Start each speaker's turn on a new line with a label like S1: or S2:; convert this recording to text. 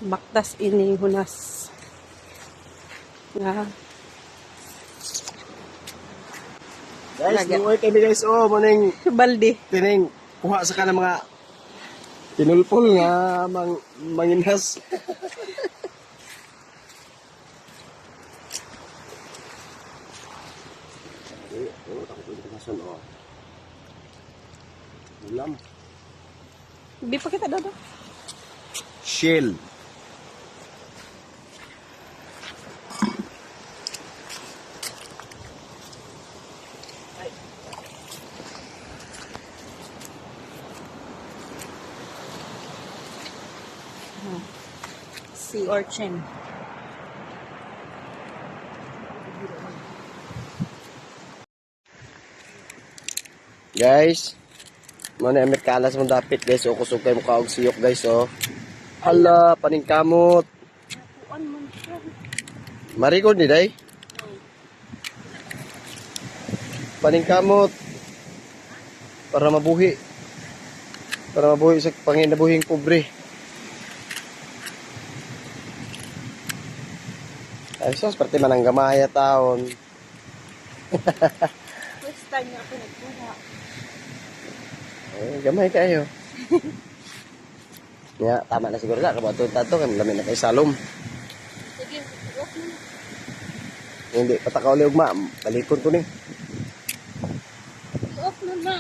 S1: Baktas ini hunas. Nga.
S2: Guys, luoy kami guys. Oh, maning
S1: Balde.
S2: tining kuha sa kanang mga tinulpol nga manginhas. Ulam.
S1: Di pa kita dodo.
S2: Shell.
S1: Sea urchin.
S2: Guys, mana emet kalas mo dapit guys. O kusog kayo mukha og siyok guys. Oh. Hala, paningkamot. Marikod ni day. Paningkamot. Para mabuhi. Para mabuhi sa panginabuhing pobre. Ay sos, parte manang gamaya taon.
S1: First time nga ako nagkuha.
S2: Eh, gamay kayo. Ya, tama na siguro na. Kabato tato, kami lamin na kay Salom.
S1: Sige, off mo.
S2: Hindi, patakaw liog ma. Balikon ko ni.
S1: Off mo na.